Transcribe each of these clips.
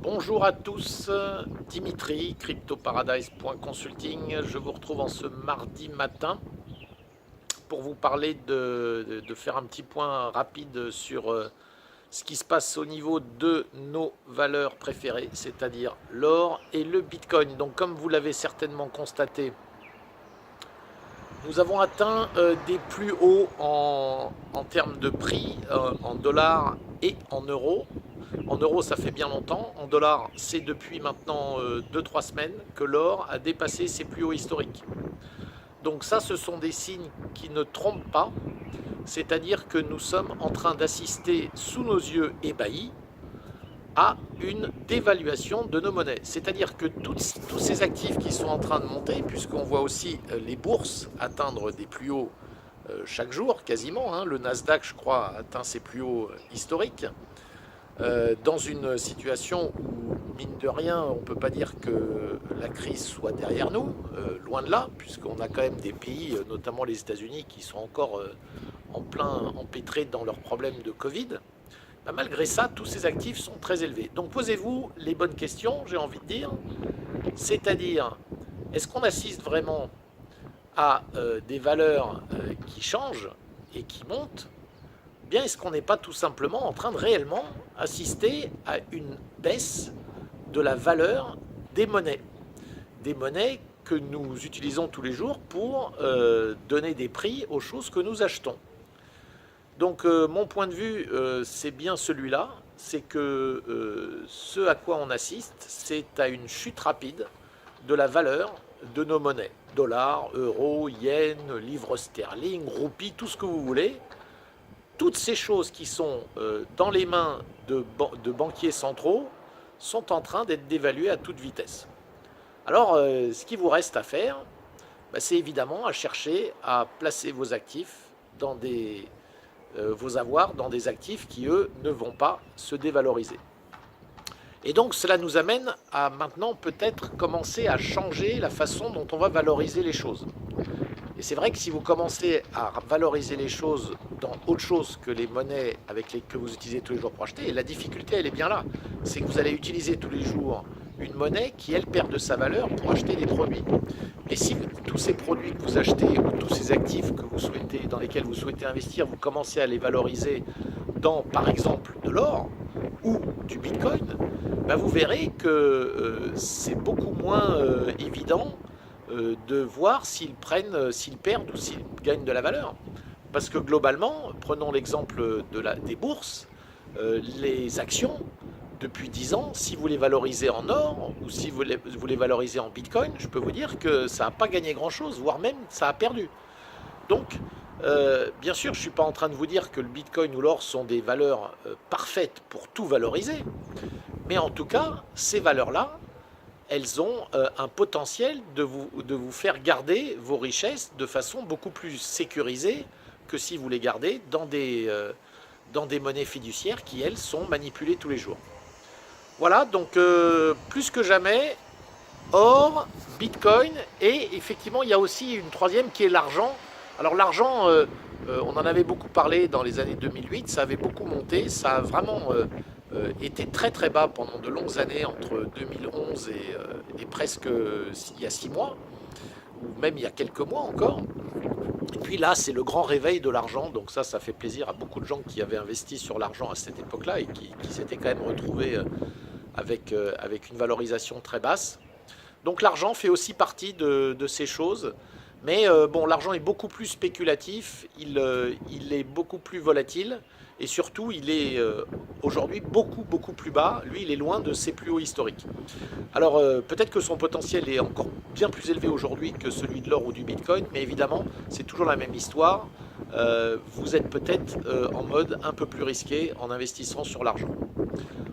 Bonjour à tous, Dimitri, cryptoparadise.consulting. Je vous retrouve en ce mardi matin pour vous parler de faire un petit point rapide sur ce qui se passe au niveau de nos valeurs préférées, c'est-à-dire l'or et le Bitcoin. Donc comme vous l'avez certainement constaté, nous avons atteint des plus hauts en termes de prix, en dollars et en euros. En euros, ça fait bien longtemps. En dollars, c'est depuis maintenant 2-3 semaines que l'or a dépassé ses plus hauts historiques. Donc ça, ce sont des signes qui ne trompent pas. C'est-à-dire que nous sommes en train d'assister sous nos yeux ébahis à une dévaluation de nos monnaies. C'est-à-dire que tous ces actifs qui sont en train de monter, puisqu'on voit aussi les bourses atteindre des plus hauts chaque jour, quasiment, hein. Le Nasdaq, je crois, atteint ses plus hauts historiques. Dans une situation où, mine de rien, on ne peut pas dire que la crise soit derrière nous, loin de là, puisqu'on a quand même des pays, notamment les États-Unis, qui sont encore en plein empêtrés dans leurs problèmes de Covid. Bah, malgré ça, tous ces actifs sont très élevés. Donc posez-vous les bonnes questions, j'ai envie de dire. C'est-à-dire, est-ce qu'on assiste vraiment à des valeurs qui changent et qui montent? Bien, est-ce qu'on n'est pas tout simplement en train de réellement assister à une baisse de la valeur des monnaies? Des monnaies que nous utilisons tous les jours pour donner des prix aux choses que nous achetons. Donc mon point de vue, c'est bien celui-là, c'est que ce à quoi on assiste, c'est à une chute rapide de la valeur de nos monnaies. Dollars, euros, yens, livres sterling, roupies, tout ce que vous voulez. Toutes ces choses qui sont dans les mains de banquiers centraux sont en train d'être dévaluées à toute vitesse. Alors, ce qui vous reste à faire, bah, c'est évidemment à chercher à placer vos actifs dans vos avoirs dans des actifs qui, eux, ne vont pas se dévaloriser. Et donc, cela nous amène à maintenant peut-être commencer à changer la façon dont on va valoriser les choses. Et c'est vrai que si vous commencez à valoriser les choses dans autre chose que les monnaies que vous utilisez tous les jours pour acheter, et la difficulté, elle est bien là, c'est que vous allez utiliser tous les jours une monnaie qui, elle, perd de sa valeur pour acheter des produits. Et si tous ces produits que vous achetez ou tous ces actifs dans lesquels vous souhaitez investir, vous commencez à les valoriser dans, par exemple, de l'or ou du Bitcoin, ben vous verrez que c'est beaucoup moins évident de voir s'ils perdent ou s'ils gagnent de la valeur. Parce que globalement, prenons l'exemple des bourses, les actions, depuis 10 ans, si vous les valorisez en or ou si vous les valorisez en bitcoin, je peux vous dire que ça n'a pas gagné grand-chose, voire même ça a perdu. Donc, bien sûr, je ne suis pas en train de vous dire que le bitcoin ou l'or sont des valeurs parfaites pour tout valoriser, mais en tout cas, ces valeurs-là, elles ont un potentiel de vous faire garder vos richesses de façon beaucoup plus sécurisée que si vous les gardez dans des monnaies fiduciaires qui, elles, sont manipulées tous les jours. Voilà, donc plus que jamais, or, bitcoin, et effectivement, il y a aussi une troisième qui est l'argent. Alors l'argent, on en avait beaucoup parlé dans les années 2008, ça avait beaucoup monté, ça a vraiment était très très bas pendant de longues années, entre 2011 et presque il y a 6 mois, ou même il y a quelques mois encore. Et puis là, c'est le grand réveil de l'argent, donc ça fait plaisir à beaucoup de gens qui avaient investi sur l'argent à cette époque-là et qui s'étaient quand même retrouvés avec une valorisation très basse. Donc l'argent fait aussi partie de ces choses. Mais bon, l'argent est beaucoup plus spéculatif, il est beaucoup plus volatile, et surtout, il est aujourd'hui beaucoup plus bas. Lui, il est loin de ses plus hauts historiques. Alors, peut-être que son potentiel est encore bien plus élevé aujourd'hui que celui de l'or ou du Bitcoin, mais évidemment, c'est toujours la même histoire. Vous êtes peut-être en mode un peu plus risqué en investissant sur l'argent.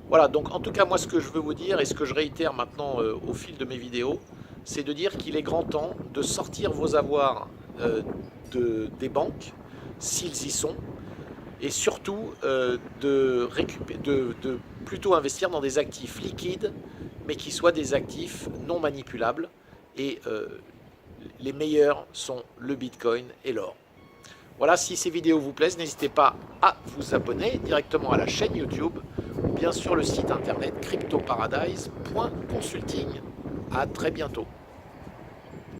Voilà, donc en tout cas, moi, ce que je veux vous dire, et ce que je réitère maintenant au fil de mes vidéos, c'est de dire qu'il est grand temps de sortir vos avoirs des banques, s'ils y sont, et surtout de plutôt investir dans des actifs liquides, mais qui soient des actifs non manipulables. Et les meilleurs sont le Bitcoin et l'or. Voilà, si ces vidéos vous plaisent, n'hésitez pas à vous abonner directement à la chaîne YouTube bien sûr le site internet cryptoparadise.consulting. À très bientôt.